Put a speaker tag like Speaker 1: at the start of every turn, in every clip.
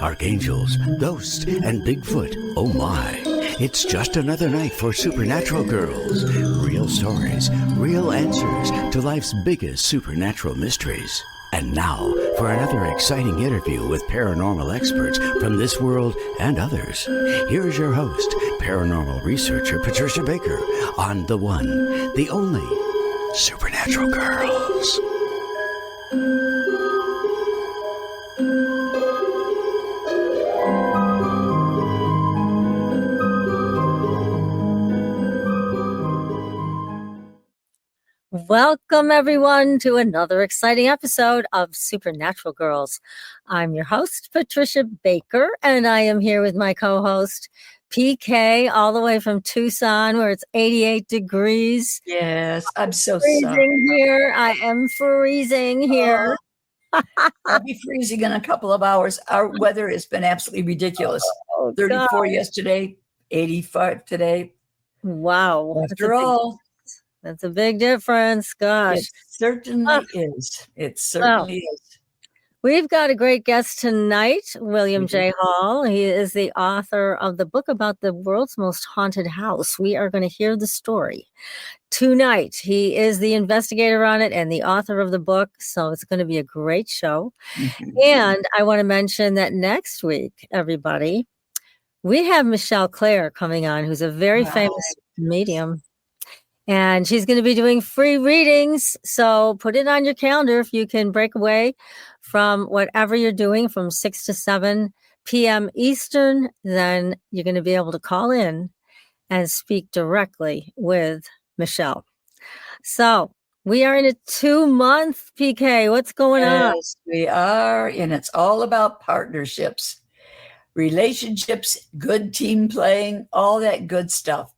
Speaker 1: Archangels, ghosts, and Bigfoot. Oh my. It's just another night for Supernatural Girls. Real stories, real answers to life's biggest supernatural mysteries. And now for another exciting interview with paranormal experts from this world and others. Here's your host, paranormal researcher Patricia Baker, on the one, the only Supernatural Girls.
Speaker 2: Welcome, everyone, to another exciting episode of Supernatural Girls. I'm your host, Patricia Baker, and I am here with my co-host, PK, all the way from Tucson, where it's 88 degrees.
Speaker 3: Yes, I'm so
Speaker 2: Freezing
Speaker 3: sorry.
Speaker 2: here. I am freezing here.
Speaker 3: I'll be freezing in a couple of hours. Our weather has been absolutely ridiculous. 34 yesterday, 85 today.
Speaker 2: Wow.
Speaker 3: After all,
Speaker 2: that's a big difference. Gosh.
Speaker 3: it certainly is. It certainly is.
Speaker 2: We've got a great guest tonight, William J. Hall. He is the author of the book about the world's most haunted house. We are going to hear the story tonight. He is the investigator on it and the author of the book, so it's going to be a great show. And I want to mention that next week, everybody, we have Michelle Clare coming on, who's a very famous medium. And she's going to be doing free readings. So put it on your calendar if you can break away from whatever you're doing from 6 to 7 p.m. Eastern. Then you're going to be able to call in and speak directly with Michelle. So we are in a 2-month, PK. What's going on?
Speaker 3: Yes, we are. And it's all about partnerships, relationships, good team playing, all that good stuff.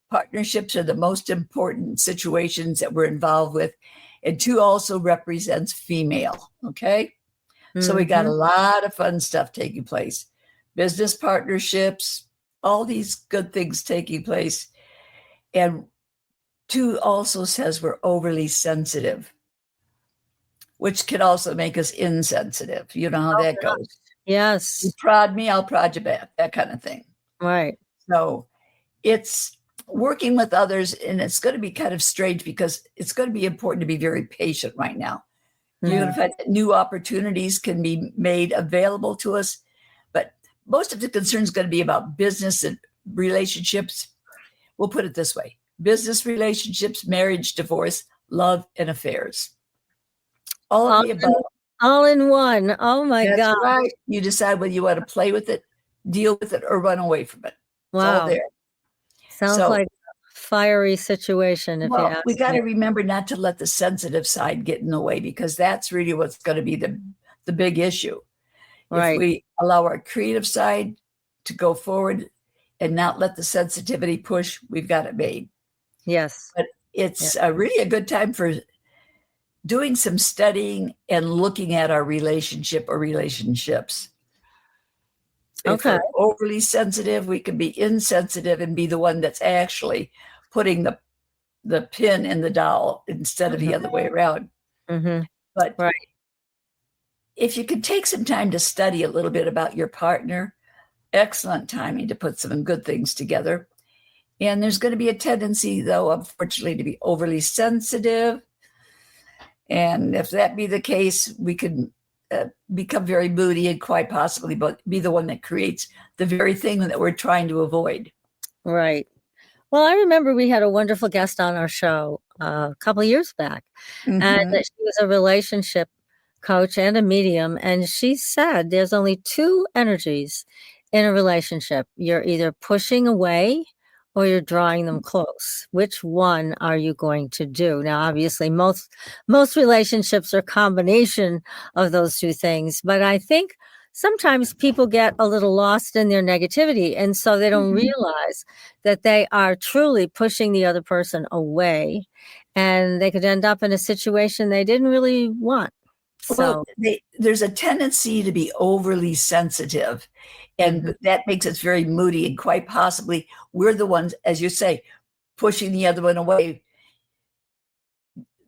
Speaker 3: Partnerships are the most important situations that we're involved with. And 2 also represents female. Okay. So we got a lot of fun stuff taking place. Business partnerships, all these good things taking place. And 2 also says we're overly sensitive, which can also make us insensitive. You know how that goes.
Speaker 2: Yes.
Speaker 3: You prod me, I'll prod you back, that kind of thing.
Speaker 2: Right.
Speaker 3: So it's working with others, and it's going to be kind of strange because it's going to be important to be very patient right now. You're going to find that new opportunities can be made available to us, but most of the concern is going to be about business and relationships. We'll put it this way: business relationships, marriage, divorce, love, and affairs. All of the above.
Speaker 2: All in one. Oh my God.
Speaker 3: That's right. You decide whether you want to play with it, deal with it, or run away from it. It's all there.
Speaker 2: Sounds like a fiery situation. If you ask
Speaker 3: we got to remember not to let the sensitive side get in the way, because that's really what's going to be the big issue. Right. If we allow our creative side to go forward and not let the sensitivity push, we've got it made.
Speaker 2: Yes.
Speaker 3: But it's really a good time for doing some studying and looking at our relationship or relationships. If we're overly sensitive, we can be insensitive and be the one that's actually putting the pin in the dowel instead of the other way around. But if you could take some time to study a little bit about your partner, excellent timing to put some good things together. And there's going to be a tendency, though, unfortunately, to be overly sensitive. And if that be the case, we could become very moody and quite possibly be the one that creates the very thing that we're trying to avoid.
Speaker 2: Right. Well, I remember we had a wonderful guest on our show a couple of years back, and she was a relationship coach and a medium. And she said there's only 2 energies in a relationship. You're either pushing away or you're drawing them close. Which one are you going to do? Now, obviously, most relationships are a combination of those 2 things. But I think sometimes people get a little lost in their negativity. And so they don't realize that they are truly pushing the other person away. And they could end up in a situation they didn't really want.
Speaker 3: Well,
Speaker 2: So,
Speaker 3: there's a tendency to be overly sensitive, and that makes us very moody. And quite possibly, we're the ones, as you say, pushing the other one away.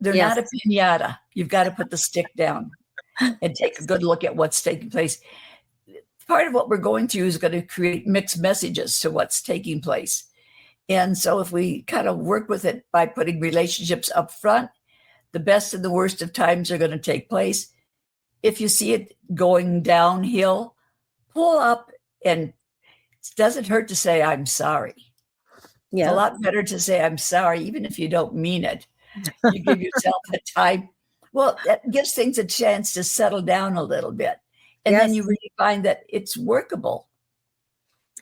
Speaker 3: They're
Speaker 2: yes,
Speaker 3: not a pinata. You've got to put the stick down and take a good look at what's taking place. Part of what we're going through is going to create mixed messages to what's taking place. And so if we kind of work with it by putting relationships up front, the best and the worst of times are going to take place. If you see it going downhill, pull up, and it doesn't hurt to say, I'm sorry. It's a lot better to say, I'm sorry, even if you don't mean it. You give yourself a time. Well, that gives things a chance to settle down a little bit. And then you really find that it's workable.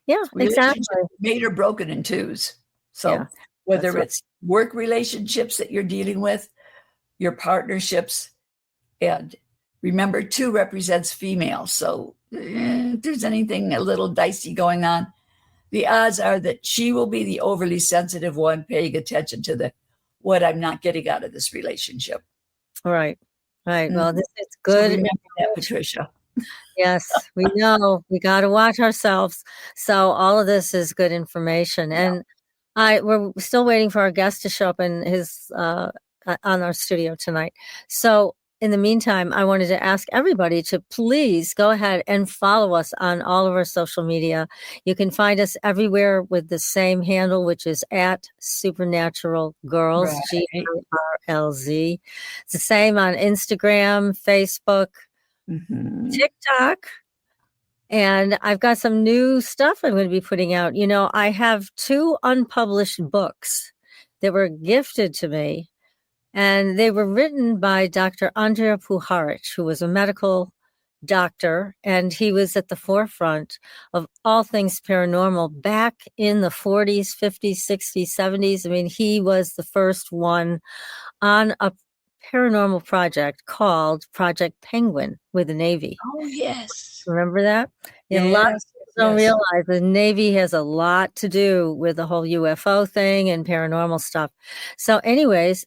Speaker 2: Yeah, exactly.
Speaker 3: Made or broken in twos. So whether it's work relationships that you're dealing with, your partnerships, and remember 2 represents female. So if there's anything a little dicey going on, the odds are that she will be the overly sensitive one paying attention to what I'm not getting out of this relationship.
Speaker 2: Right. Well, this is good.
Speaker 3: So remember that, Patricia.
Speaker 2: Yes, we know we got to watch ourselves. So all of this is good information, and we're still waiting for our guest to show up in his on our studio tonight. So in the meantime, I wanted to ask everybody to please go ahead and follow us on all of our social media. You can find us everywhere with the same handle, which is at Supernatural Girls, GRLZ. It's the same on Instagram, Facebook, TikTok. And I've got some new stuff I'm going to be putting out. You know, I have 2 unpublished books that were gifted to me, and they were written by Dr. Andrea Puharich, who was a medical doctor, and he was at the forefront of all things paranormal back in the 40s, 50s, 60s, 70s. I mean, he was the first one on a paranormal project called Project Penguin with the Navy.
Speaker 3: Oh, yes.
Speaker 2: Remember that?
Speaker 3: Yes,
Speaker 2: a lot of people don't realize the Navy has a lot to do with the whole UFO thing and paranormal stuff. So anyways,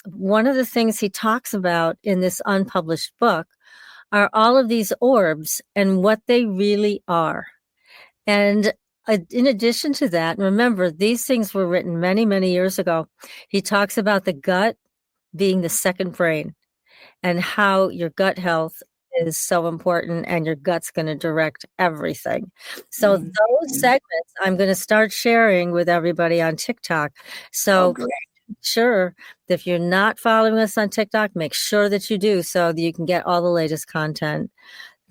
Speaker 2: one of the things he talks about in this unpublished book are all of these orbs and what they really are. And in addition to that, remember, these things were written many, many years ago. He talks about the gut being the second brain and how your gut health is so important, and your gut's going to direct everything. So those segments I'm going to start sharing with everybody on TikTok. So sure, if you're not following us on TikTok, make sure that you do, so that you can get all the latest content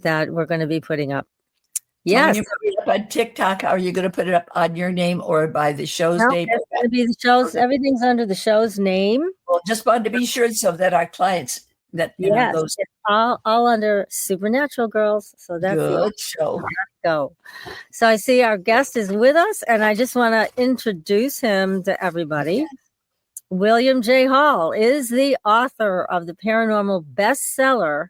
Speaker 2: that we're going to be putting up. Yes.
Speaker 3: When you put it up on TikTok, are you going to put it up on your name or by the show's name?
Speaker 2: It's going to be the show's. Everything's under the show's name.
Speaker 3: Well, just wanted to be sure so that our clients that
Speaker 2: those all under Supernatural Girls. So that's
Speaker 3: good show.
Speaker 2: Go. So I see our guest is with us, and I just want to introduce him to everybody. William J. Hall is the author of the paranormal bestseller,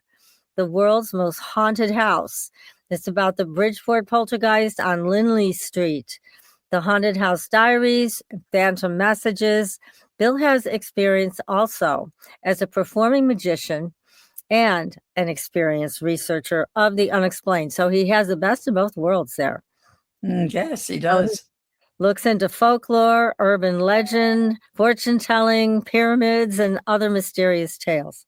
Speaker 2: The World's Most Haunted House. It's about the Bridgeport Poltergeist on Lindley St, the Haunted House Diaries, Phantom Messages. Bill has experience also as a performing magician and an experienced researcher of the unexplained. So he has the best of both worlds there.
Speaker 3: Yes, he does.
Speaker 2: Looks into folklore, urban legend, fortune telling, pyramids, and other mysterious tales.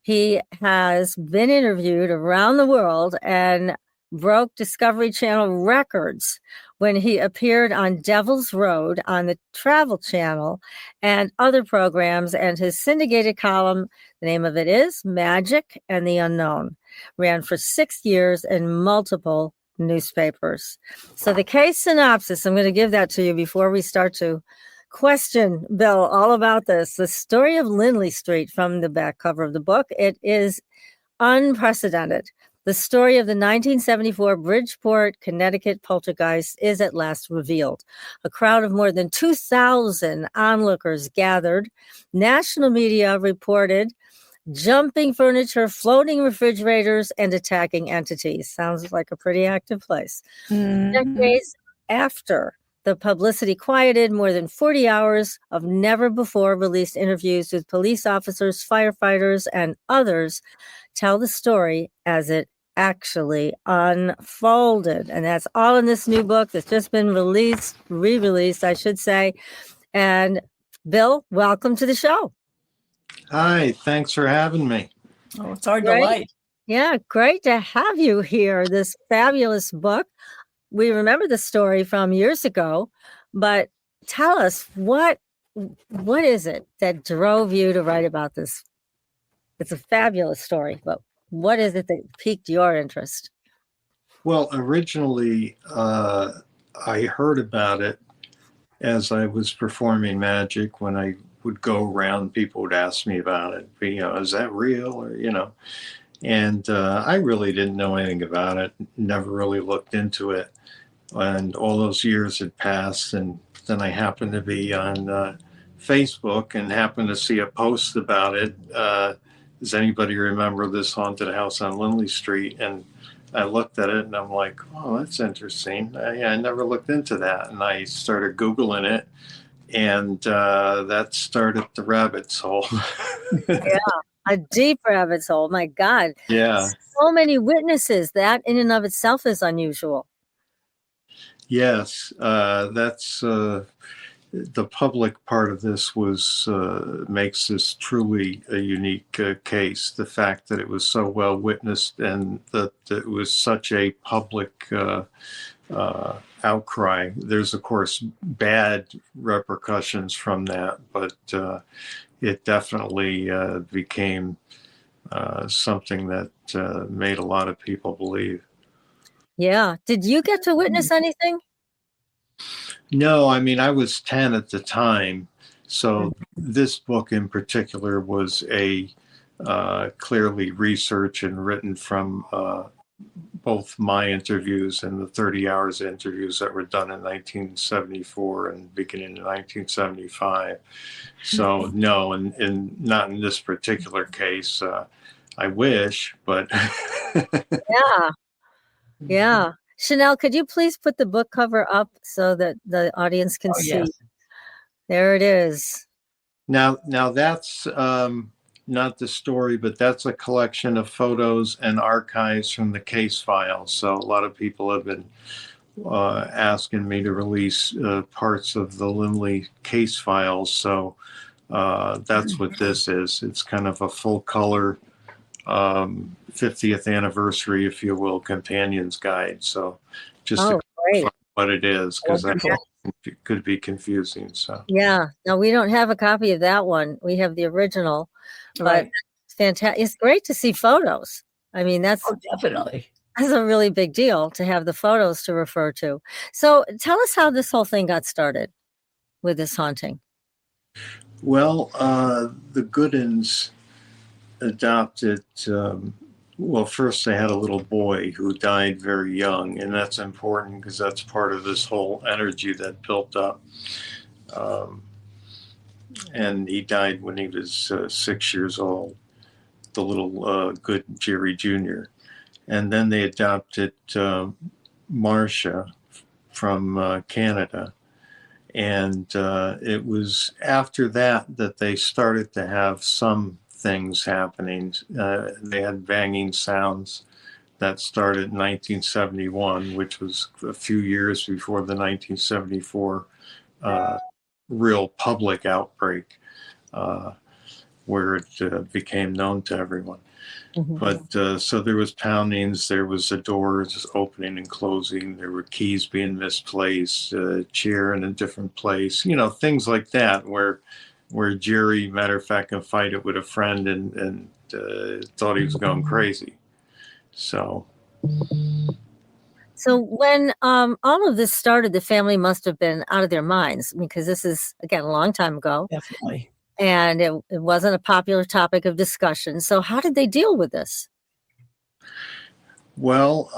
Speaker 2: He has been interviewed around the world and broke Discovery Channel records when he appeared on Devil's Road on the Travel Channel and other programs. And his syndicated column, the name of it is Magic and the Unknown, ran for 6 years in multiple newspapers. So the case synopsis, I'm going to give that to you before we start to question Bill all about this. The story of Lindley St from the back cover of the book. It is unprecedented. The story of the 1974 Bridgeport, Connecticut poltergeist is at last revealed. A crowd of more than 2,000 onlookers gathered. National media reported jumping furniture, floating refrigerators, and attacking entities. Sounds like a pretty active place. Decades after the publicity quieted, more than 40 hours of never before released interviews with police officers, firefighters, and others tell the story as it actually unfolded. And that's all in this new book that's just been re-released, I should say. And Bill, welcome to the show.
Speaker 4: Hi, thanks for having me.
Speaker 3: Oh, it's our delight.
Speaker 2: Yeah, great to have you here. This fabulous book. We remember the story from years ago, but tell us what is it that drove you to write about this? It's a fabulous story, but what is it that piqued your interest?
Speaker 4: Well, originally, I heard about it as I was performing magic. When I would go around, people would ask me about it. Is that real? Or, and I really didn't know anything about it, never really looked into it. And all those years had passed, and then I happened to be on Facebook and happened to see a post about it. Does anybody remember this haunted house on Lindley Street? And I looked at it and I'm like, oh, that's interesting. I never looked into that. And I started Googling it, and that started the rabbit's hole.
Speaker 2: Yeah, a deep rabbit's hole. My God.
Speaker 4: Yeah.
Speaker 2: So many witnesses. That in and of itself is unusual.
Speaker 4: Yes, that's the public part of this makes this truly a unique case. The fact that it was so well witnessed and that it was such a public outcry. There's of course bad repercussions from that, but it definitely became something that made a lot of people believe.
Speaker 2: Yeah. Did you get to witness anything?
Speaker 4: No, I mean, I was 10 at the time. So this book in particular was a clearly researched and written from both my interviews and the 30 hours interviews that were done in 1974 and beginning in 1975. So no, and not in this particular case. I wish, but.
Speaker 2: Yeah. Yeah. Chanel, could you please put the book cover up so that the audience can see? Yes. There it is.
Speaker 4: Now that's not the story, but that's a collection of photos and archives from the case files. So a lot of people have been asking me to release parts of the Lindley case files. So that's what this is. It's kind of a full color 50th anniversary, if you will, companion's guide. So just to clarify what it is, because that could be confusing. So
Speaker 2: yeah, no, we don't have a copy of that one. We have the original, but it's fantastic. It's great to see photos. I mean, that's
Speaker 3: definitely
Speaker 2: that's a really big deal to have the photos to refer to. So tell us how this whole thing got started with this haunting.
Speaker 4: Well, the Goodins adopted, well, first they had a little boy who died very young, and that's important because that's part of this whole energy that built up. And he died when he was 6 years old, the little good Jerry Jr. And then they adopted Marcia from Canada. And it was after that that they started to have some things happening. They had banging sounds that started in 1971, which was a few years before the 1974 real public outbreak, where it became known to everyone. Mm-hmm. But so there was poundings, there was doors opening and closing, there were keys being misplaced, a chair in a different place, things like that, where Jerry, matter of fact, can fight it with a friend and thought he was going crazy. So
Speaker 2: when all of this started, the family must have been out of their minds, because this is, again, a long time ago.
Speaker 3: Definitely.
Speaker 2: And it wasn't a popular topic of discussion. So how did they deal with this?
Speaker 4: Well,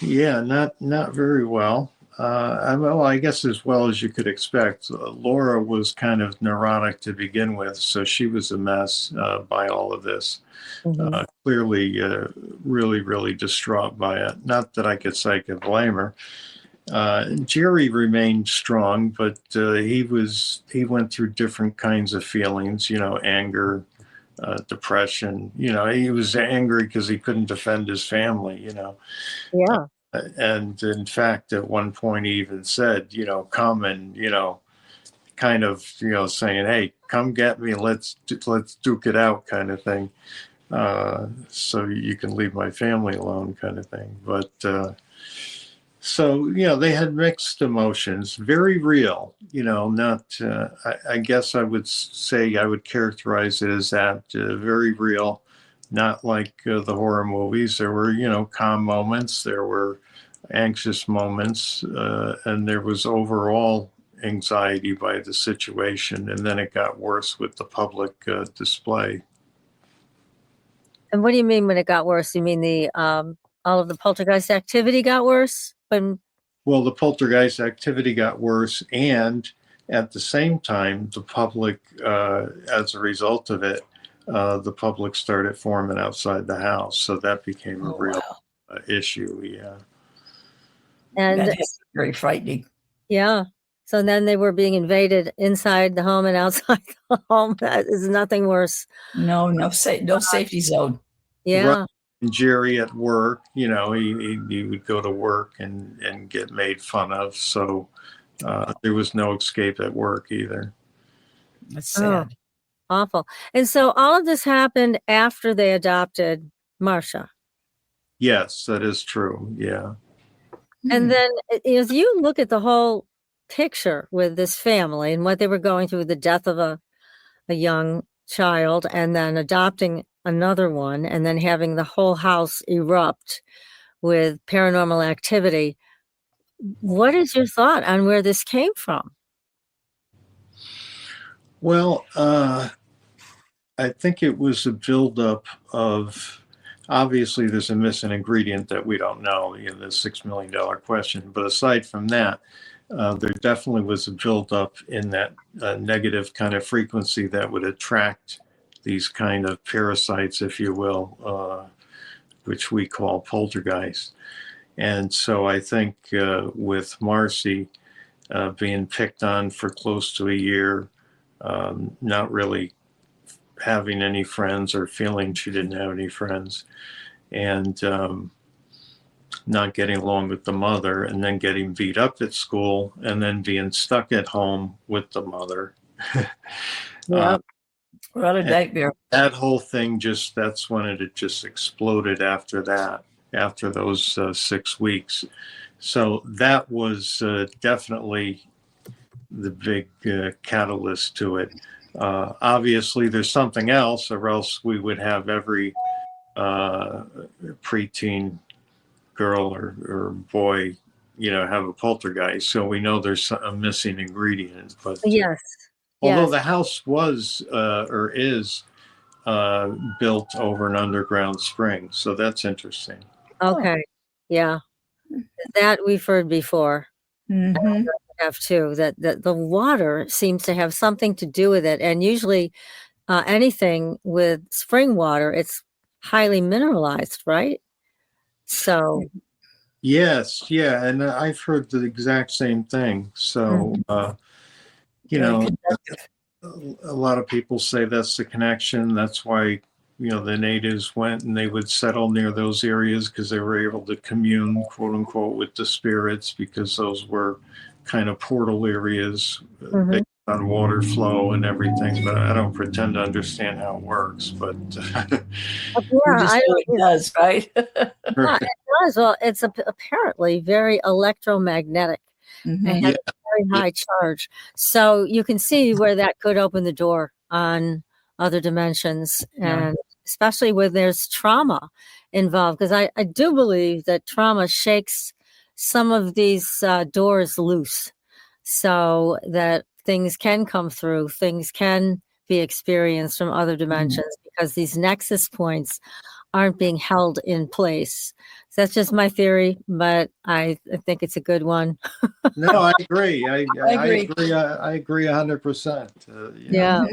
Speaker 4: not very well. I guess as well as you could expect. Laura was kind of neurotic to begin with, so she was a mess by all of this. Mm-hmm. Clearly, really, really distraught by it. Not that I could say I could blame her. Jerry remained strong, but he went through different kinds of feelings, anger, depression. He was angry because he couldn't defend his family.
Speaker 2: Yeah.
Speaker 4: And in fact, at one point, he even said, come and kind of saying, "Hey, come get me. Let's duke it out," kind of thing. So you can leave my family alone, kind of thing. But so they had mixed emotions, very real. Not. I guess I would say I would characterize it as that very real. Not like the horror movies. There were calm moments. There were anxious moments, and there was overall anxiety by the situation, and then it got worse with the public display.
Speaker 2: And what do you mean when it got worse? You mean the all of the poltergeist activity got worse?
Speaker 4: Well, the poltergeist activity got worse, and at the same time, the public, as a result of it, the public started forming outside the house, so that became a real issue. Yeah,
Speaker 2: and
Speaker 3: that is very frightening.
Speaker 2: Yeah. So then they were being invaded inside the home and outside the home. That is nothing worse.
Speaker 3: No safety zone.
Speaker 2: Yeah.
Speaker 4: Right. And Jerry at work, he would go to work and get made fun of. So there was no escape at work either.
Speaker 3: That's sad.
Speaker 2: Awful. And so all of this happened after they adopted Marcia.
Speaker 4: Yes, that is true. Yeah.
Speaker 2: And then as you look at the whole picture with this family and what they were going through, the death of a young child and then adopting another one and then having the whole house erupt with paranormal activity, what is your thought on where this came from?
Speaker 4: Well, I think it was a buildup of, obviously there's a missing ingredient that we don't know, the $6 million question. But aside from that, there definitely was a buildup in that negative kind of frequency that would attract these kind of parasites, if you will, which we call poltergeist. And so I think with Marcy being picked on for close to a year, not really having any friends or feeling she didn't have any friends, and not getting along with the mother, and then getting beat up at school, and then being stuck at home with the mother.
Speaker 2: Yeah.
Speaker 3: What a nightmare.
Speaker 4: That whole thing that's when it just exploded after that, after those 6 weeks. So that was definitely the big catalyst to it. Obviously, there's something else, or else we would have every preteen girl or boy, have a poltergeist. So we know there's a missing ingredient. But
Speaker 2: yes.
Speaker 4: Although the house was or is built over an underground spring, so that's interesting.
Speaker 2: Okay. Yeah. That we've heard before.
Speaker 3: Mm-hmm.
Speaker 2: Have too, that the water seems to have something to do with it. And usually anything with spring water, it's highly mineralized, right? So
Speaker 4: Yes, yeah, and I've heard the exact same thing. So a lot of people say that's the connection. That's why the natives went and they would settle near those areas, because they were able to commune, quote unquote, with the spirits, because those were kind of portal areas based on water flow and everything. But I don't pretend to understand how it works. But
Speaker 3: it does, right?
Speaker 2: It does. Well, it's apparently very electromagnetic and has a very high charge. So you can see where that could open the door on other dimensions, and especially when there's trauma involved, because I do believe that trauma shakes some of these doors loose so that things can come through, things can be experienced from other dimensions, because these nexus points aren't being held in place. So that's just my theory, but I think it's a good one.
Speaker 4: No, I agree. I agree. I agree 100%.
Speaker 2: Yeah.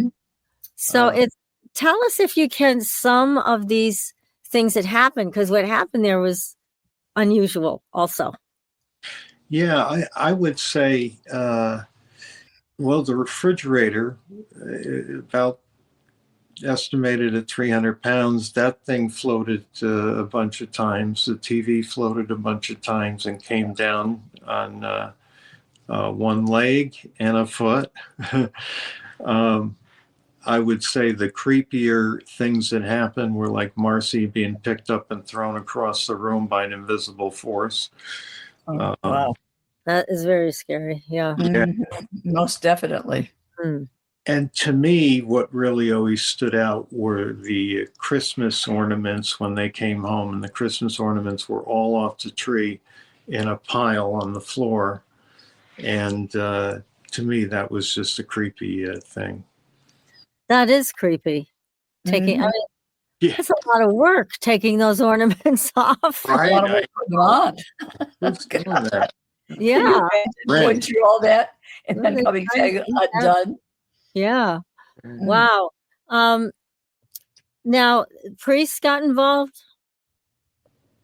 Speaker 2: So tell us, if you can, some of these things that happened, because what happened there was unusual also.
Speaker 4: Yeah, I would say, well, the refrigerator, about estimated at 300 pounds. That thing floated a bunch of times. The TV floated a bunch of times and came down on one leg and a foot. I would say the creepier things that happened were like Marcy being picked up and thrown across the room by an invisible force.
Speaker 3: Wow.
Speaker 2: That is very scary. Yeah.
Speaker 3: Most definitely.
Speaker 4: And to me, what really always stood out were the Christmas ornaments when they came home, and the Christmas ornaments were all off the tree in a pile on the floor. And to me, that was just a creepy thing.
Speaker 2: That is creepy. Taking, I mean, it's a lot of work taking those ornaments off.
Speaker 3: Right. A lot of work putting them on.
Speaker 4: Who's doing that?
Speaker 2: Yeah.
Speaker 3: Going through all that and then coming back undone.
Speaker 2: Yeah. Wow. Now, priests got involved.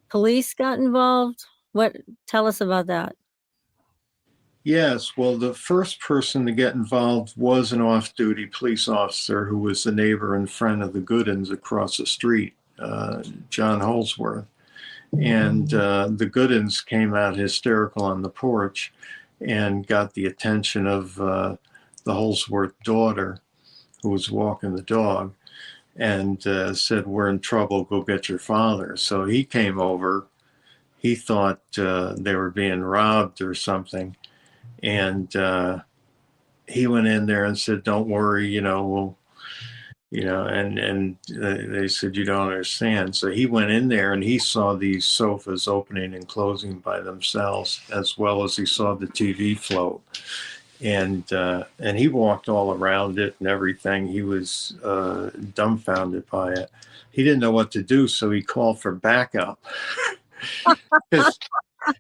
Speaker 2: Police got involved. Tell us about that.
Speaker 4: Yes, well, the first person to get involved was an off-duty police officer who was the neighbor and friend of the Goodins across the street, John Holsworth. And the Goodins came out hysterical on the porch and got the attention of the Holsworth daughter, who was walking the dog, and said, "We're in trouble, go get your father." So he came over. He thought they were being robbed or something. And he went in there and said, "Don't worry, we'll, and they said, "You don't understand." So he went in there and he saw these sofas opening and closing by themselves, as well as he saw the TV float. And he walked all around it and everything. He was dumbfounded by it. He didn't know what to do, so he called for backup.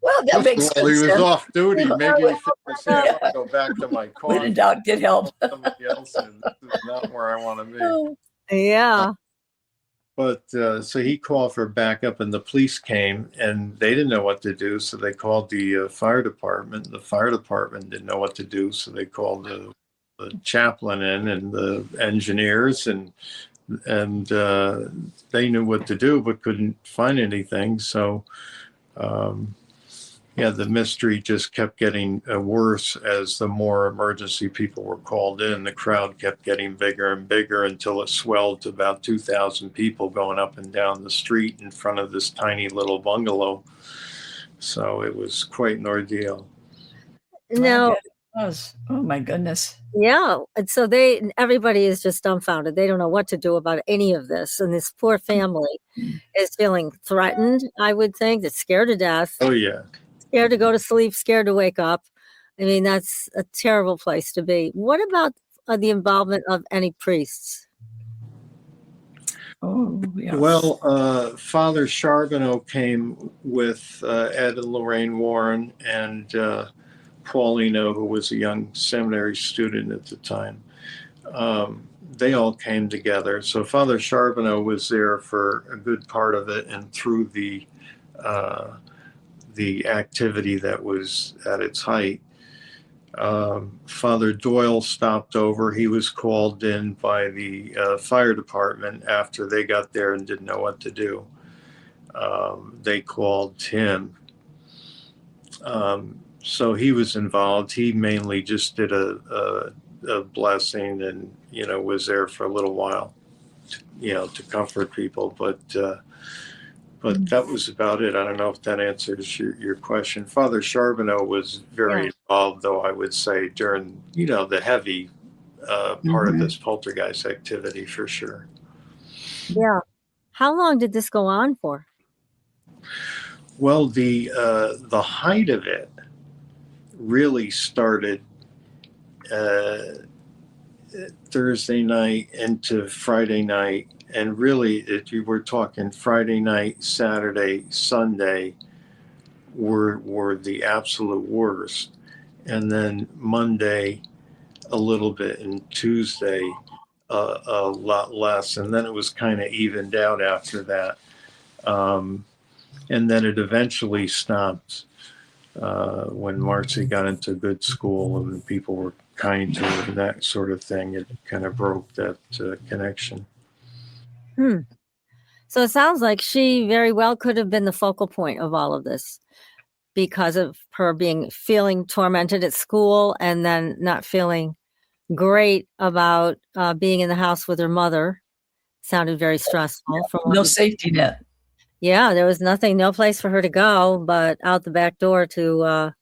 Speaker 3: Well, that makes sense.
Speaker 4: He was off duty. Maybe he said, "I'll go back to my car."
Speaker 3: When in doubt, get help.
Speaker 4: Somebody else in. This is not where I want to be.
Speaker 2: Yeah.
Speaker 4: But so he called for backup, and the police came, and they didn't know what to do, so they called the fire department. The fire department didn't know what to do, so they called the chaplain in and the engineers, and they knew what to do, but couldn't find anything. So. The mystery just kept getting worse as the more emergency people were called in. The crowd kept getting bigger and bigger until it swelled to about 2,000 people going up and down the street in front of this tiny little bungalow. So it was quite an ordeal.
Speaker 2: No.
Speaker 3: Oh my goodness.
Speaker 2: Yeah. And so everybody is just dumbfounded. They don't know what to do about any of this. And this poor family is feeling threatened, I would think. They're scared to death.
Speaker 4: Oh, yeah.
Speaker 2: Scared to go to sleep, scared to wake up. I mean, that's a terrible place to be. What about the involvement of any priests?
Speaker 3: Oh, yeah.
Speaker 4: Well, Father Charbonneau came with Ed and Lorraine Warren and Paulino, who was a young seminary student at the time. They all came together. So Father Charbonneau was there for a good part of it, and through the activity that was at its height. Father Doyle stopped over. He was called in by the fire department after they got there and didn't know what to do. They called him. So he was involved. He mainly just did a blessing and, was there for a little while, to comfort people. But that was about it. I don't know if that answers your question. Father Charbonneau was very involved, though, I would say, during, the heavy part of this poltergeist activity, for sure.
Speaker 2: Yeah. How long did this go on for?
Speaker 4: Well, the height of it really started Thursday night into Friday night. And really, if you were talking Friday night, Saturday, Sunday were the absolute worst. And then Monday, a little bit, and Tuesday, a lot less. And then it was kind of evened out after that. And then it eventually stopped when Marcy got into good school and people were kind to her and that sort of thing. It kind of broke that connection.
Speaker 2: Hmm. So it sounds like she very well could have been the focal point of all of this because of her feeling tormented at school and then not feeling great about being in the house with her mother. Sounded very stressful.
Speaker 3: No safety net.
Speaker 2: Yeah, there was no place for her to go but out the back door to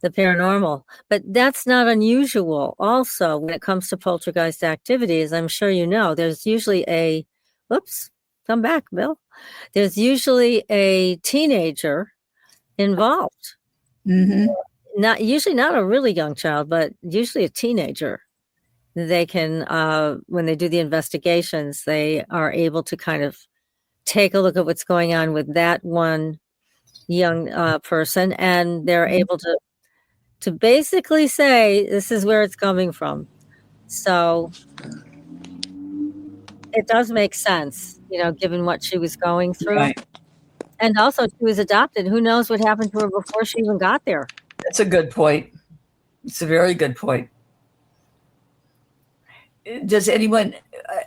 Speaker 2: the paranormal. But that's not unusual. Also, when it comes to poltergeist activities, I'm sure you know, there's usually come back, Bill. There's usually a teenager involved.
Speaker 3: Mm-hmm.
Speaker 2: Not a really young child, but usually a teenager. They can, when they do the investigations, they are able to kind of take a look at what's going on with that one young person, and they're able to basically say this is where it's coming from. So it does make sense, given what she was going through.
Speaker 3: Right.
Speaker 2: And also she was adopted. Who knows what happened to her before she even got there?
Speaker 3: That's a good point. It's a very good point.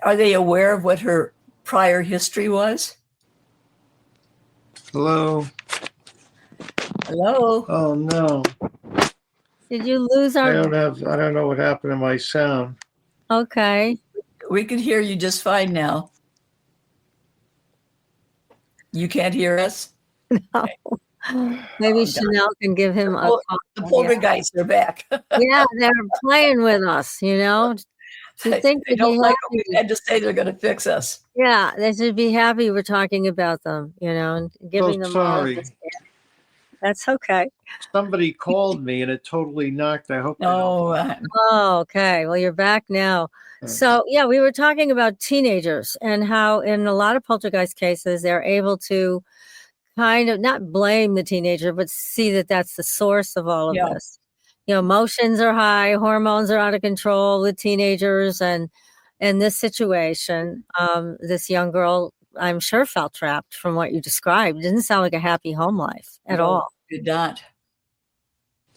Speaker 3: Are they aware of what her prior history was?
Speaker 4: Hello.
Speaker 3: Hello.
Speaker 4: Oh no.
Speaker 2: Did you lose our?
Speaker 4: I don't know what happened to my sound.
Speaker 2: Okay.
Speaker 3: We can hear you just fine now. You can't hear us?
Speaker 2: No. Maybe Chanel can give him a call.
Speaker 3: The poltergeists are back.
Speaker 2: Yeah, they're playing with us, To think
Speaker 3: they don't like what we had to say they're going to fix us.
Speaker 2: Yeah, they should be happy we're talking about them, and giving them all of this. That's okay.
Speaker 4: Somebody called me and it totally knocked. I hope.
Speaker 2: Oh, okay. Well, you're back now. So, yeah, we were talking about teenagers and how in a lot of poltergeist cases, they're able to kind of not blame the teenager, but see that that's the source of all of this. Emotions are high, hormones are out of control with teenagers. And in this situation, this young girl, I'm sure, felt trapped from what you described. It didn't sound like a happy home life at all.
Speaker 3: It did not.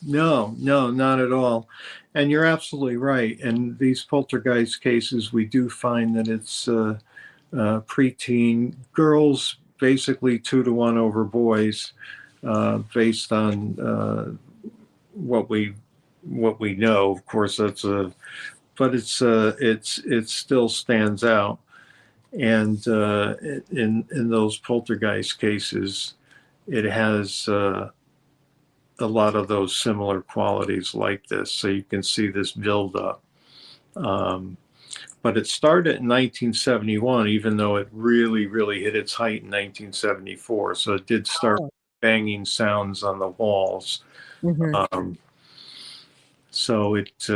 Speaker 4: No, not at all. And you're absolutely right. In these poltergeist cases, we do find that it's preteen girls, basically 2-to-1 over boys, based on what we know. Of course, but it still stands out. And in those poltergeist cases, it has a lot of those similar qualities like this. So you can see this buildup. But it started in 1971, even though it really, really hit its height in 1974. So it did start banging sounds on the walls. Mm-hmm. So it's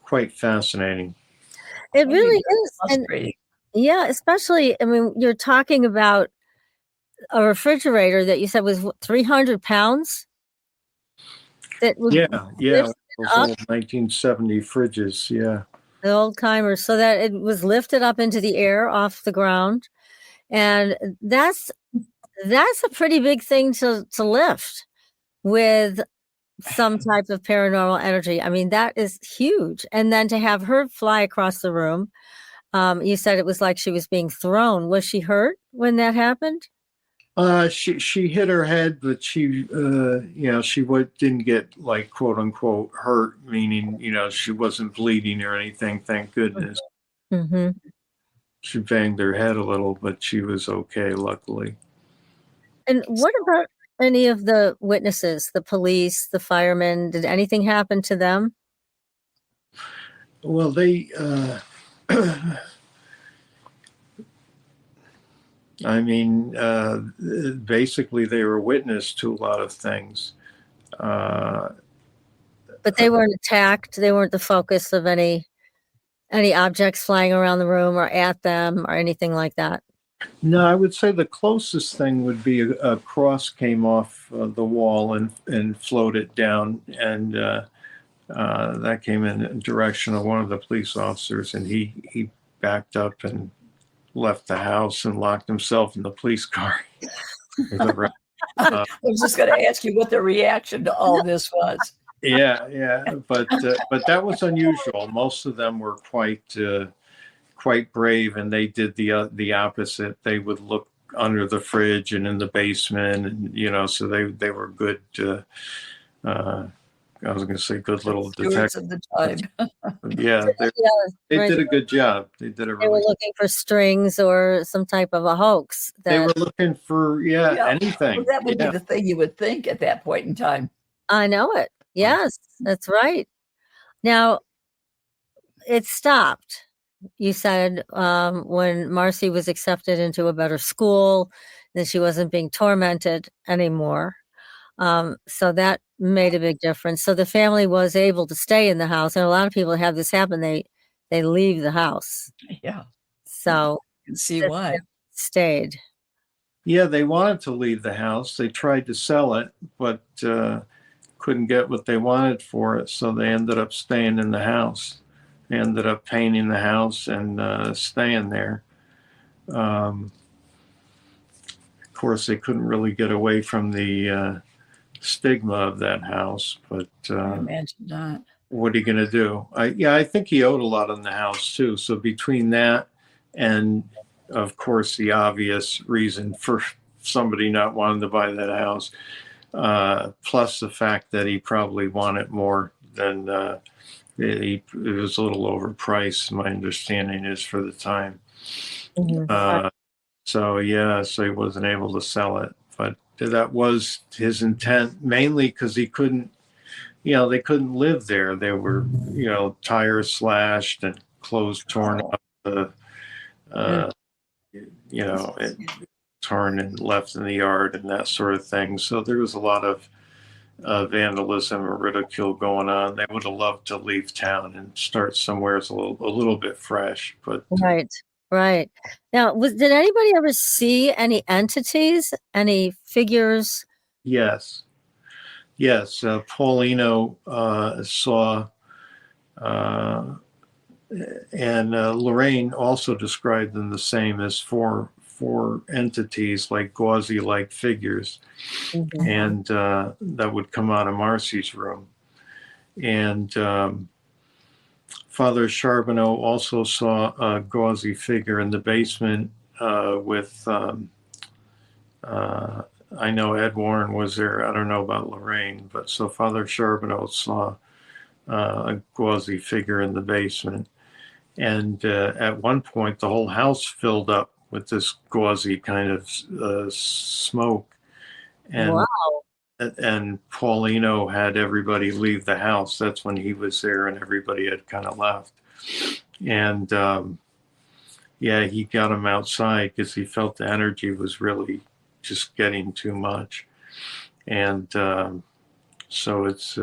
Speaker 4: quite fascinating.
Speaker 2: It really is. And, yeah, especially, you're talking about a refrigerator that you said was 300 pounds? That would
Speaker 4: those old 1970 fridges,
Speaker 2: the old timers, so that it was lifted up into the air off the ground, and that's a pretty big thing to lift with some type of paranormal energy. That is huge. And then to have her fly across the room, you said it was like she was being thrown. Was she hurt when that happened?
Speaker 4: She hit her head, but she didn't get, like, quote unquote hurt, meaning, she wasn't bleeding or anything. Thank goodness. Mm-hmm. She banged her head a little, but she was okay, luckily.
Speaker 2: And what about any of the witnesses, the police, the firemen? Did anything happen to them?
Speaker 4: Well, they, basically they were witness to a lot of things.
Speaker 2: But they weren't attacked. They weren't the focus of any objects flying around the room or at them or anything like that.
Speaker 4: No, I would say the closest thing would be a cross came off the wall and floated down, and that came in the direction of one of the police officers, and he backed up and left the house and locked himself in the police car.
Speaker 3: I was just going to ask you what the reaction to all this was.
Speaker 4: Yeah, but that was unusual. Most of them were quite quite brave, and they did the opposite. They would look under the fridge and in the basement, and so they were good. I was going to say good little
Speaker 3: Stewards
Speaker 4: detectives.
Speaker 3: of the time.
Speaker 4: Yeah, they
Speaker 2: right.
Speaker 4: did a good job. They did a
Speaker 2: They
Speaker 4: really.
Speaker 2: were looking for strings or some type of a hoax.
Speaker 4: They were looking for anything.
Speaker 3: Well, that would be the thing you would think at that point in time.
Speaker 2: I know it. Yes, that's right. Now, it stopped. You said when Marcy was accepted into a better school, that she wasn't being tormented anymore. So that made a big difference. So the family was able to stay in the house, and a lot of people have this happen. They leave the house.
Speaker 3: Yeah.
Speaker 2: So
Speaker 3: You can see why.
Speaker 2: Stayed.
Speaker 4: Yeah, they wanted to leave the house. They tried to sell it, but couldn't get what they wanted for it. So they ended up staying in the house. They ended up painting the house and staying there. Of course, they couldn't really get away from the stigma of that house, but
Speaker 3: I imagine not.
Speaker 4: What are you going to do? I think he owed a lot on the house too. So between that and, of course, the obvious reason for somebody not wanting to buy that house, plus the fact that he probably wanted more than it was a little overpriced. My understanding is for the time.
Speaker 2: Mm-hmm.
Speaker 4: So he wasn't able to sell it, but that was his intent, mainly because he couldn't. They couldn't live there. They were, tires slashed and clothes torn up, torn and left in the yard and that sort of thing. So there was a lot of vandalism or ridicule going on. They would have loved to leave town and start somewhere a little bit fresh. But
Speaker 2: right. Now, did anybody ever see any entities, any figures?
Speaker 4: Yes. Paulino saw, and Lorraine also described them the same as four entities, like gauzy-like figures,
Speaker 2: Mm-hmm.
Speaker 4: and that would come out of Marcy's room. And Father Charbonneau also saw a gauzy figure in the basement with. I know Ed Warren was there. I don't know about Lorraine, but so Father Charbonneau saw a gauzy figure in the basement. And at one point, the whole house filled up with this gauzy kind of smoke. And,
Speaker 2: wow.
Speaker 4: And Paulino had everybody leave the house. That's when he was there and everybody had kind of left. And he got him outside because he felt the energy was really just getting too much. And so it's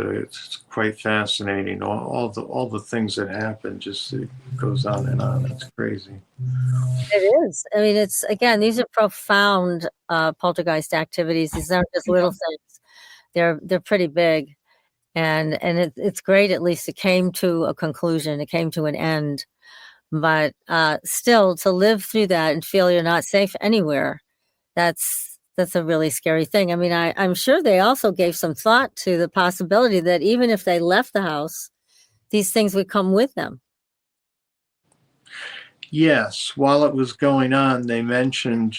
Speaker 4: quite fascinating. All the things that happen, just it goes on and on. It's crazy.
Speaker 2: It is. I mean, these are profound poltergeist activities. These aren't just little things. They're pretty big, and it's great. At least it came to a conclusion. It came to an end. But still, to live through that and feel you're not safe anywhere, that's a really scary thing. I mean, I'm sure they also gave some thought to the possibility that even if they left the house, these things would come with them.
Speaker 4: Yes, while it was going on, they mentioned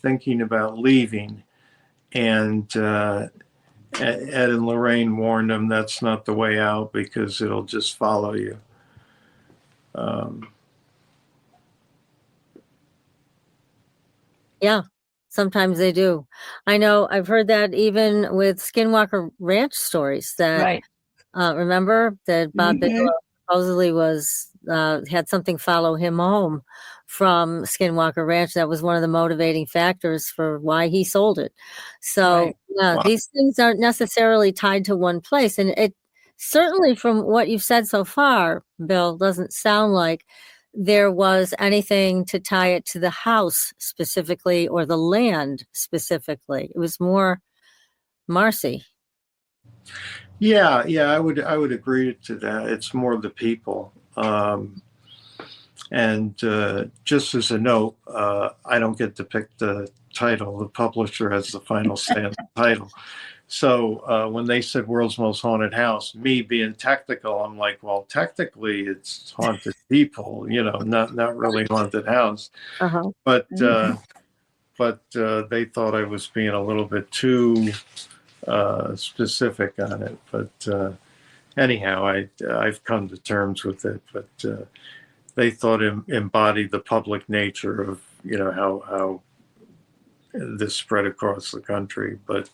Speaker 4: thinking about leaving, and Ed and Lorraine warned them that's not the way out because it'll just follow you.
Speaker 2: Yeah. Sometimes they do. I know I've heard that even with Skinwalker Ranch stories that,
Speaker 3: right.
Speaker 2: Remember that Bob Bigelow supposedly had something follow him home from Skinwalker Ranch. That was one of the motivating factors for why he sold it. So these things aren't necessarily tied to one place. And it certainly, from what you've said so far, Bill, doesn't sound like there was anything to tie it to the house specifically or the land specifically. It was more Marcy.
Speaker 4: Yeah, I would agree to that. It's more the people. And just as a note, I don't get to pick the title. The publisher has the final say on the title. So when they said world's most haunted house, me being technical, I'm like, well, technically it's haunted people, not really haunted house.
Speaker 2: Uh-huh.
Speaker 4: But they thought I was being a little bit too specific on it. But anyhow, I've come to terms with it. But they thought it embodied the public nature of how this spread across the country. But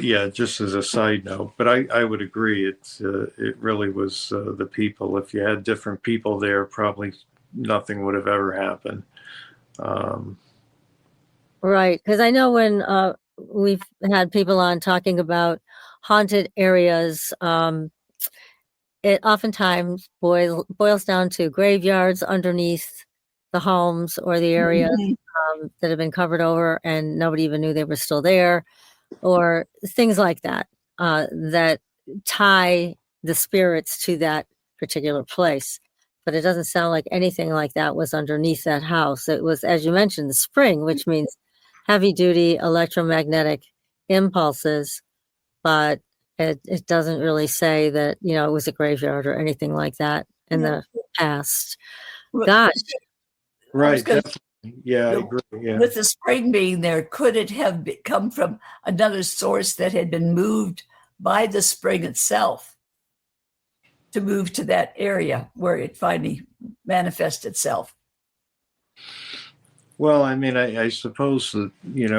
Speaker 4: yeah, just as a side note, but I would agree. It really was the people. If you had different people there, probably nothing would have ever happened.
Speaker 2: Right, because I know when we've had people on talking about haunted areas, it oftentimes boils down to graveyards underneath the homes or the areas that have been covered over and nobody even knew they were still there, or things like that that tie the spirits to that particular place. But it doesn't sound like anything like that was underneath that house. It was, as you mentioned, the spring, which means heavy duty electromagnetic impulses, but it doesn't really say that, it was a graveyard or anything like that in the past. Gosh.
Speaker 4: Right. Definitely. Yeah, I agree. Yeah.
Speaker 3: With the spring being there, could it have come from another source that had been moved by the spring itself to move to that area where it finally manifests itself?
Speaker 4: Well, I mean, I suppose that,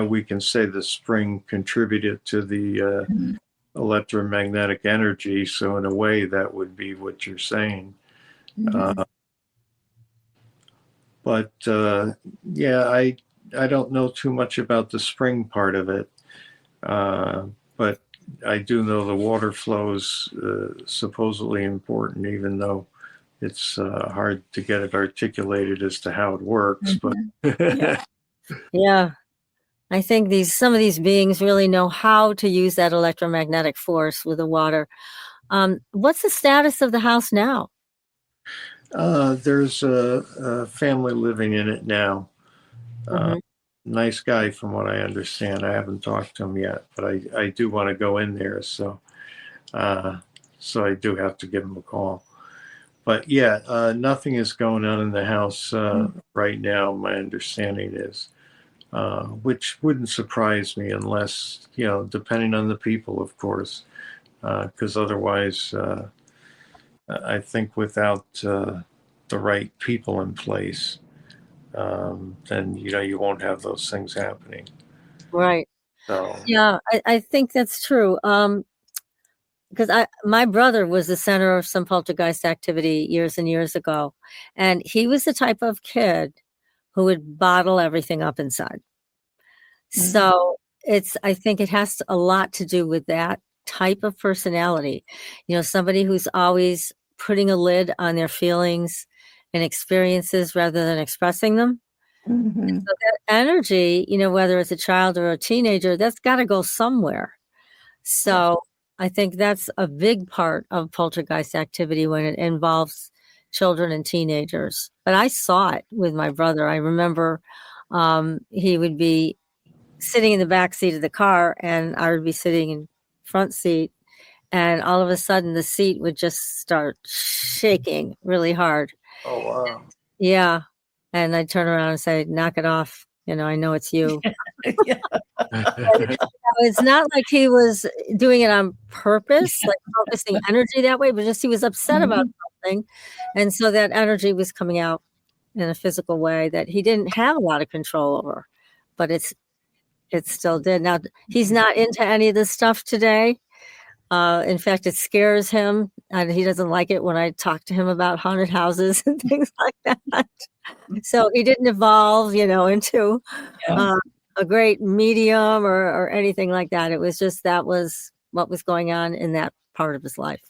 Speaker 4: we can say the spring contributed to the electromagnetic energy. So in a way, that would be what you're saying. But yeah, I don't know too much about the spring part of it. But I do know the water flow is supposedly important, even though it's hard to get it articulated as to how it works. But
Speaker 2: yeah, I think some of these beings really know how to use that electromagnetic force with the water. What's the status of the house now?
Speaker 4: There's a family living in it now. Nice guy, from what I understand. I haven't talked to him yet, but I do want to go in there. So I do have to give him a call. But yeah, nothing is going on in the house right now. My understanding is, which wouldn't surprise me unless, depending on the people, of course, because otherwise, I think without the right people in place, then you won't have those things happening.
Speaker 2: Right.
Speaker 4: So
Speaker 2: yeah, I think that's true. Because my brother was the center of some poltergeist activity years and years ago, and he was the type of kid who would bottle everything up inside. So I think it has a lot to do with that type of personality. Somebody who's always putting a lid on their feelings and experiences rather than expressing them. And so that energy, whether it's a child or a teenager, that's got to go somewhere. So I think that's a big part of poltergeist activity when it involves children and teenagers. But I saw it with my brother. I remember he would be sitting in the back seat of the car and I would be sitting in front seat, and all of a sudden the seat would just start shaking really hard.
Speaker 4: Oh, wow.
Speaker 2: Yeah. And I'd turn around and say, knock it off. I know it's you. It's not like he was doing it on purpose, like focusing energy that way, but just he was upset about something. And so that energy was coming out in a physical way that he didn't have a lot of control over, but it still did. Now, he's not into any of this stuff today. In fact, it scares him, and he doesn't like it when I talk to him about haunted houses and things like that. So he didn't evolve, into a great medium or anything like that. It was just that was what was going on in that part of his life.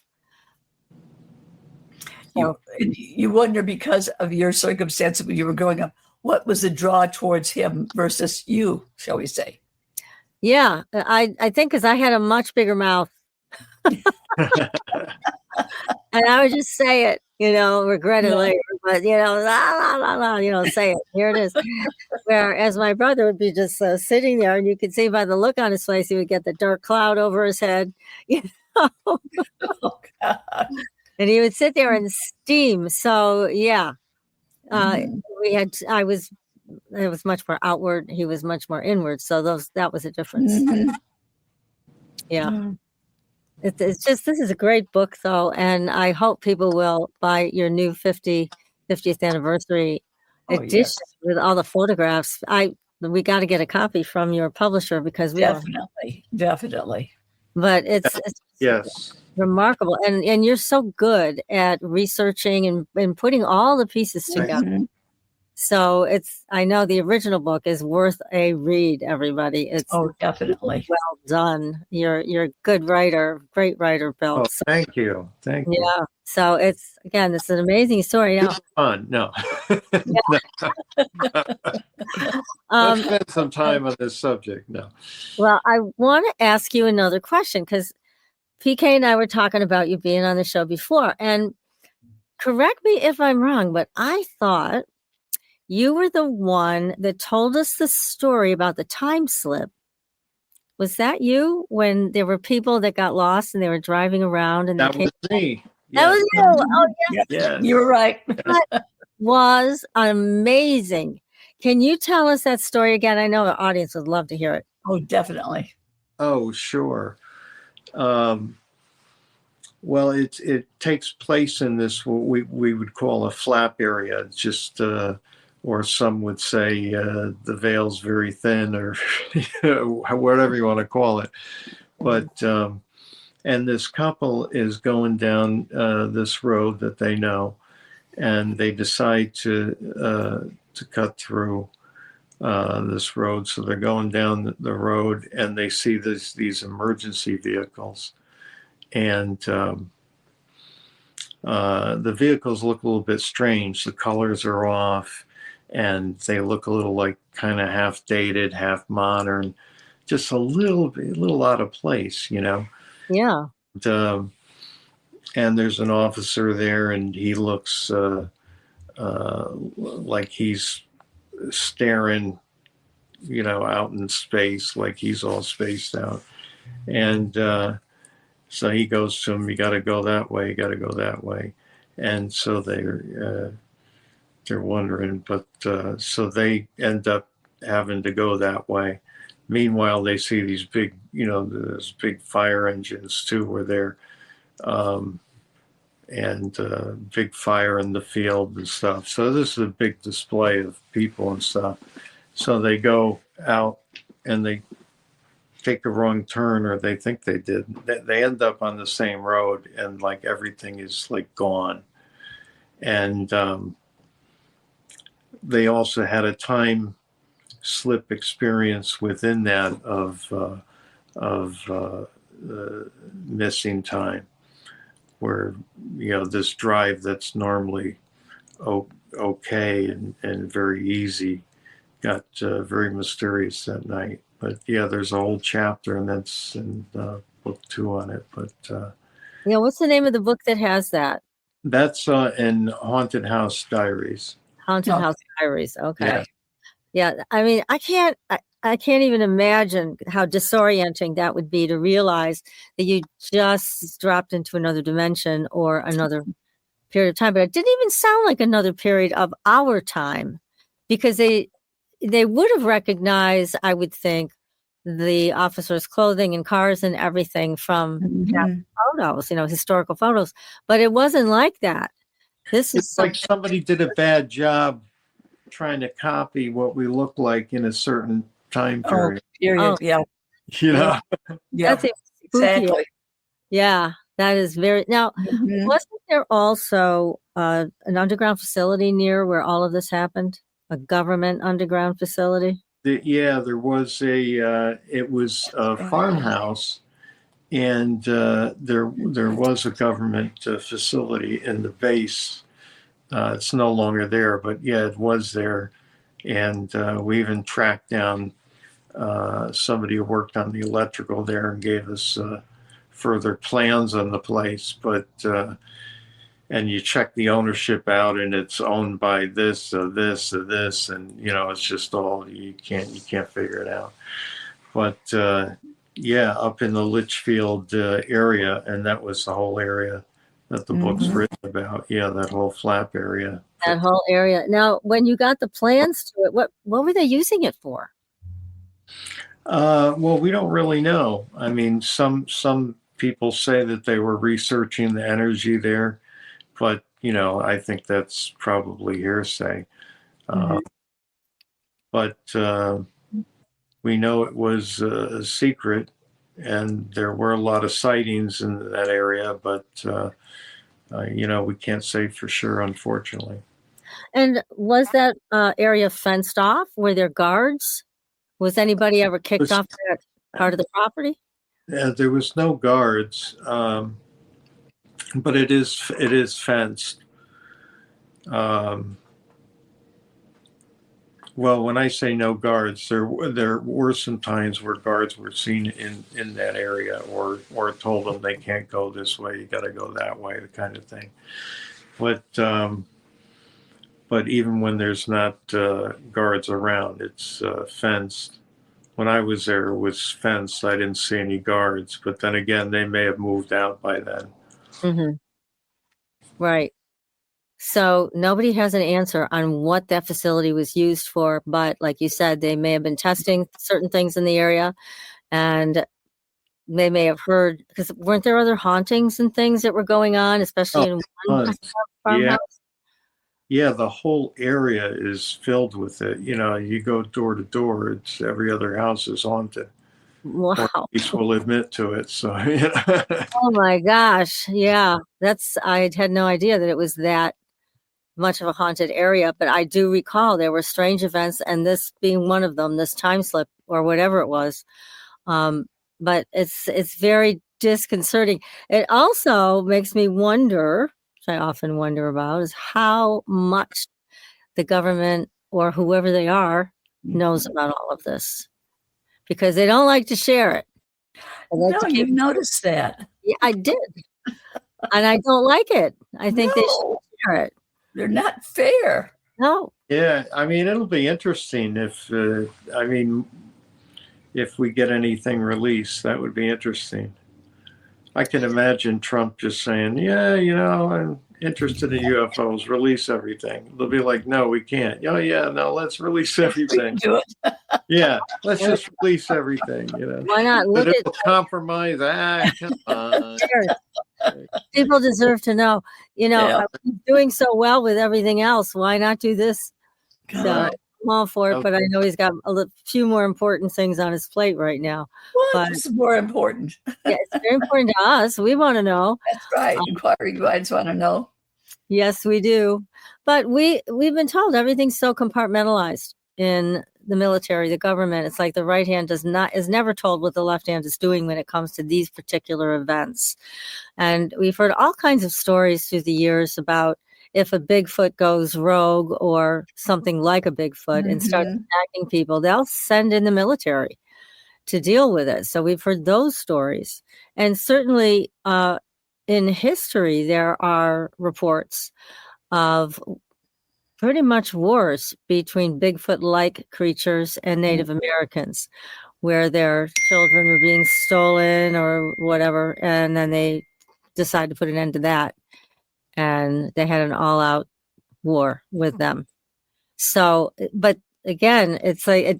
Speaker 2: So,
Speaker 3: you wonder, because of your circumstance when you were growing up, what was the draw towards him versus you, shall we say?
Speaker 2: Yeah, I think because I had a much bigger mouth. And I would just say it, regret it later. but la, la, la, la, say it. Here it is. Whereas my brother would be just sitting there, and you could see by the look on his face, he would get the dark cloud over his head,
Speaker 3: Oh, God.
Speaker 2: and he would sit there and steam. So yeah, it was much more outward. He was much more inward. So that was a difference. Yeah. It's just, this is a great book though. And I hope people will buy your new 50th anniversary edition with all the photographs. We got to get a copy from your publisher because we
Speaker 3: definitely.
Speaker 2: But it's remarkable. And you're so good at researching and putting all the pieces together. So I know the original book is worth a read, everybody. It's
Speaker 3: definitely
Speaker 2: well done. You're a good writer, great writer, Bill.
Speaker 4: Oh, thank you. Thank you.
Speaker 2: Yeah. So it's an amazing story.
Speaker 4: It's fun. No. Let's spend some time on this subject now.
Speaker 2: Well, I want to ask you another question because PK and I were talking about you being on the show before, and correct me if I'm wrong, but I thought you were the one that told us the story about the time slip. Was that you when there were people that got lost and they were driving around? And
Speaker 4: that was me.
Speaker 2: That was you. Oh, yes.
Speaker 3: Yes. You're right.
Speaker 2: That was amazing. Can you tell us that story again? I know the audience would love to hear it.
Speaker 3: Oh, definitely.
Speaker 4: Oh, sure. Well, it takes place in this what we would call a flap area. It's just or some would say the veil's very thin, or whatever you want to call it. But and this couple is going down this road that they know, and they decide to cut through this road. So they're going down the road, and they see these emergency vehicles, and the vehicles look a little bit strange. The colors are off, and they look a little like kind of half dated, half modern, just a little out of place,
Speaker 2: Yeah.
Speaker 4: And there's an officer there, and he looks like he's staring, out in space, like he's all spaced out. And so he goes to him, you got to go that way, you got to go that way. And so they're wondering, but so they end up having to go that way. Meanwhile, they see these big, those big fire engines too were there, and big fire in the field and stuff. So this is a big display of people and stuff. So they go out and they take a wrong turn, or they think they did. They end up on the same road, and like everything is like gone. And they also had a time slip experience within that of missing time, where this drive that's normally okay and very easy got very mysterious that night. But yeah, there's a whole chapter, and that's in book 2 on it. But
Speaker 2: what's the name of the book that has that?
Speaker 4: That's in Haunted House Diaries.
Speaker 2: Haunted House Diaries. Okay. Yeah. I mean, I can't even imagine how disorienting that would be to realize that you just dropped into another dimension or another period of time. But it didn't even sound like another period of our time, because they would have recognized, I would think, the officers' clothing and cars and everything from photos, historical photos. But it wasn't like that. It's
Speaker 4: like somebody did a bad job trying to copy what we look like in a certain time period.
Speaker 3: Yeah.
Speaker 4: Yeah.
Speaker 2: That's exactly. Yeah, that is very. Now, wasn't there also an underground facility near where all of this happened? A government underground facility?
Speaker 4: There was it was a farmhouse, and there was a government facility in the base. It's no longer there, but yeah, it was there. And we even tracked down somebody who worked on the electrical there and gave us further plans on the place. But and you check the ownership out, and it's owned by this or this or this, and it's just all you can't figure it out. But yeah, up in the Litchfield area, and that was the whole area that the book's written about. Yeah, that whole flap area.
Speaker 2: That whole area. Now, when you got the plans to it, what were they using it for?
Speaker 4: Well, we don't really know. I mean, some people say that they were researching the energy there, but I think that's probably hearsay. But we know it was a secret, and there were a lot of sightings in that area, but we can't say for sure, unfortunately.
Speaker 2: And was that area fenced off? Were there guards? Was anybody ever kicked off that part of the property?
Speaker 4: There was no guards, but it is fenced. Well, when I say no guards, there were some times where guards were seen in that area, or told them they can't go this way, you got to go that way, the kind of thing. But even when there's not guards around, it's fenced. When I was there, it was fenced. I didn't see any guards, but then again, they may have moved out by then.
Speaker 2: Right. So nobody has an answer on what that facility was used for, but like you said, they may have been testing certain things in the area, and they may have heard, because weren't there other hauntings and things that were going on, especially in one farmhouse?
Speaker 4: Yeah, the whole area is filled with it. You go door to door, it's every other house is haunted.
Speaker 2: Wow.
Speaker 4: Or at least will admit to it. So
Speaker 2: Oh my gosh. Yeah. I had no idea that it was that much of a haunted area, but I do recall there were strange events, and this being one of them, this time slip or whatever it was. But it's very disconcerting. It also makes me wonder, which I often wonder about, is how much the government or whoever they are knows about all of this, because they don't like to share it.
Speaker 3: No, you've noticed that.
Speaker 2: Yeah, I did. And I don't like it. I think they should share it.
Speaker 3: They're not fair.
Speaker 2: No.
Speaker 4: Yeah, I mean, it'll be interesting if we get anything released. That would be interesting. I can imagine Trump just saying, yeah, I'm interested in UFOs, release everything. They'll be like, no, we can't. Oh, yeah, no, let's release everything.
Speaker 3: We can do it.
Speaker 4: Yeah, let's just release everything.
Speaker 2: Why not? Look
Speaker 4: at compromise. Come on.
Speaker 2: People deserve to know. I'm doing so well with everything else. Why not do this? So I'm all for it, but I know he's got a few more important things on his plate right now.
Speaker 3: What's more important?
Speaker 2: Yeah, it's very important to us. We want to know.
Speaker 3: That's right. Inquiring minds want to know.
Speaker 2: Yes, we do. But we've been told everything's so compartmentalized in the military, the government. It's like the right hand is never told what the left hand is doing when it comes to these particular events. And we've heard all kinds of stories through the years about if a Bigfoot goes rogue or something like a Bigfoot and starts attacking people, they'll send in the military to deal with it. So we've heard those stories. And certainly in history, there are reports of pretty much wars between Bigfoot-like creatures and Native Americans, where their children were being stolen or whatever, and then they decided to put an end to that, and they had an all-out war with them. So, but again, it's like,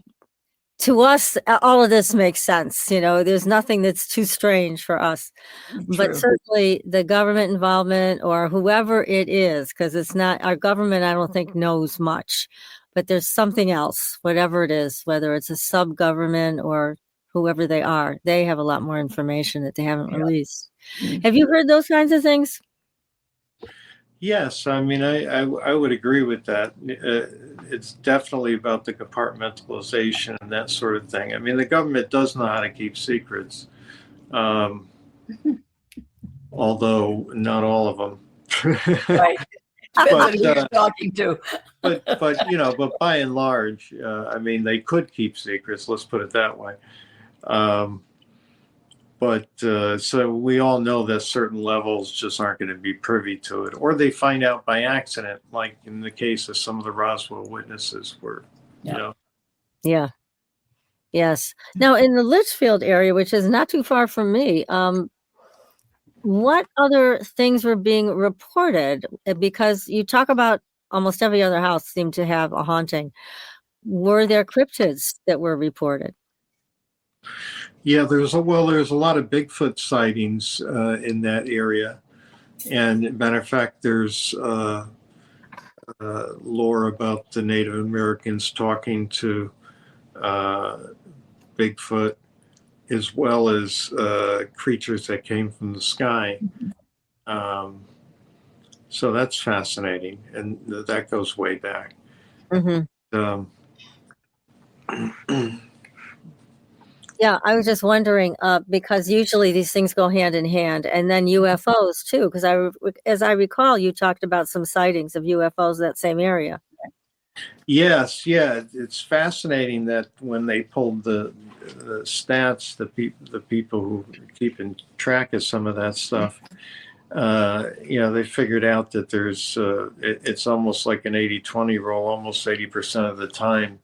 Speaker 2: to us, all of this makes sense. There's nothing that's too strange for us. True. But certainly the government involvement or whoever it is, because it's not our government, I don't think knows much, but there's something else, whatever it is, whether it's a sub-government or whoever they are, they have a lot more information that they haven't released. Have you heard those kinds of things?
Speaker 4: Yes, I mean, I would agree with that. It's definitely about the compartmentalization and that sort of thing. I mean, the government does know how to keep secrets, although not all of them.
Speaker 3: Right. Depends on who you're talking to.
Speaker 4: but by and large, I mean, they could keep secrets. Let's put it that way. But so we all know that certain levels just aren't going to be privy to it, or they find out by accident, like in the case of some of the Roswell witnesses were, you know.
Speaker 2: Yeah. Yes. Now, in the Litchfield area, which is not too far from me, what other things were being reported? Because you talk about almost every other house seemed to have a haunting. Were there cryptids that were reported?
Speaker 4: Yeah, there's a lot of Bigfoot sightings in that area, and matter of fact, there's lore about the Native Americans talking to Bigfoot, as well as creatures that came from the sky. So that's fascinating, and that goes way back.
Speaker 2: Mm-hmm. Yeah, I was just wondering, because usually these things go hand in hand, and then UFOs too, because as I recall, you talked about some sightings of UFOs in that same area.
Speaker 4: Yes, yeah, it's fascinating that when they pulled the stats, the people who keep in track of some of that stuff, they figured out that there's it's almost like an 80-20 rule. Almost 80% of the time,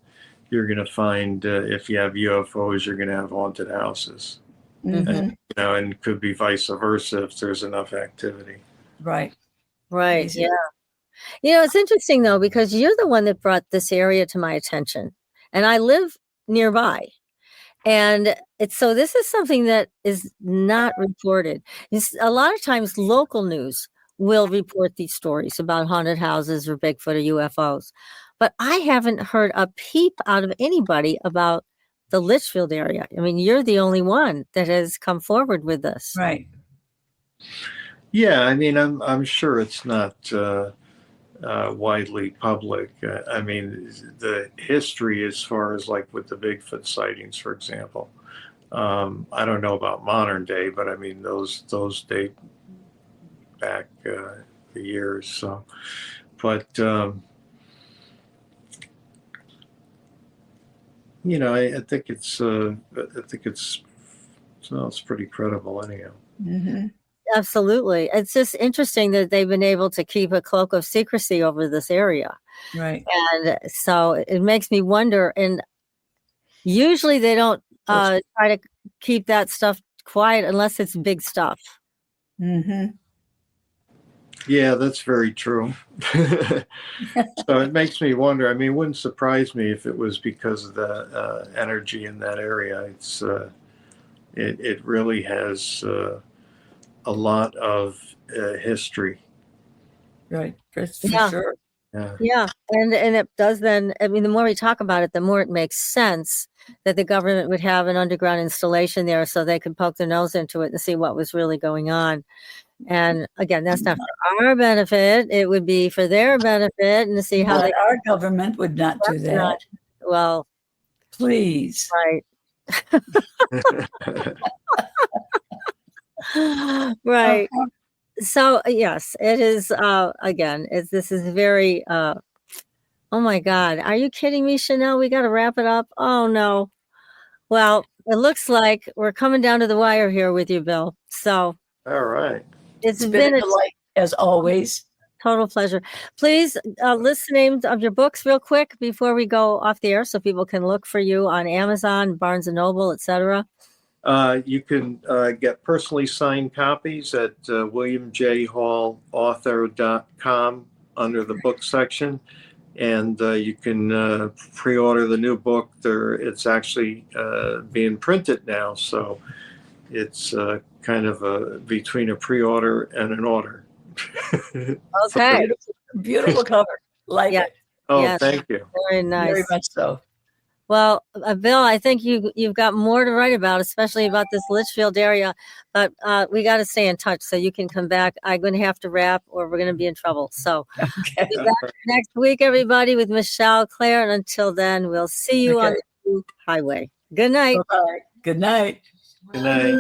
Speaker 4: you're going to find if you have UFOs, you're going to have haunted houses. And, and it could be vice versa if there's enough activity.
Speaker 3: Right.
Speaker 2: Yeah. It's interesting though, because you're the one that brought this area to my attention, and I live nearby. And so this is something that is not reported. A lot of times local news will report these stories about haunted houses or Bigfoot or UFOs. But I haven't heard a peep out of anybody about the Litchfield area. I mean, you're the only one that has come forward with this.
Speaker 3: Right.
Speaker 4: Yeah, I mean, I'm sure it's not widely public. I mean, the history as far as like with the Bigfoot sightings, for example, I don't know about modern day, but I mean, those date back the years. So, but, I think it's pretty credible anyhow.
Speaker 3: Mm-hmm.
Speaker 2: Absolutely. It's just interesting that they've been able to keep a cloak of secrecy over this area.
Speaker 3: Right.
Speaker 2: And so it makes me wonder, and usually they don't try to keep that stuff quiet unless it's big stuff.
Speaker 3: Mm-hmm.
Speaker 4: Yeah, that's very true. So it makes me wonder. I mean, it wouldn't surprise me if it was because of the energy in that area. It's it really has a lot of history.
Speaker 3: Right, for sure.
Speaker 2: Yeah, and it does then. I mean, the more we talk about it, the more it makes sense that the government would have an underground installation there so they could poke their nose into it and see what was really going on. And again, that's not for our benefit. It would be for their benefit and to see how
Speaker 3: our government would not do that.
Speaker 2: Well,
Speaker 3: please.
Speaker 2: Right. Right. So yes, it is. Again, this is very. Oh my God, are you kidding me, Chanel? We got to wrap it up. Oh no. Well, it looks like we're coming down to the wire here with you, Bill. So.
Speaker 4: All right.
Speaker 3: It's been a delight as always.
Speaker 2: Total pleasure. Please list the names of your books real quick before we go off the air, so people can look for you on Amazon, Barnes and Noble, etc.
Speaker 4: You can get personally signed copies at williamjhallauthor.com under the book section, and you can pre-order the new book. It's actually being printed now, so it's kind of between a pre-order and an order.
Speaker 2: Okay.
Speaker 3: Beautiful cover. Like it.
Speaker 4: Oh, yes. Thank you.
Speaker 2: Very nice.
Speaker 3: Very much so.
Speaker 2: Well, Bill, I think you've got more to write about, especially about this Litchfield area. But we got to stay in touch so you can come back. I'm going to have to wrap, or we're going to be in trouble. So we'll be back next week, everybody, with Michelle Claire. And until then, we'll see you on the highway. Good night.
Speaker 3: Bye-bye. Good night.
Speaker 4: Good night.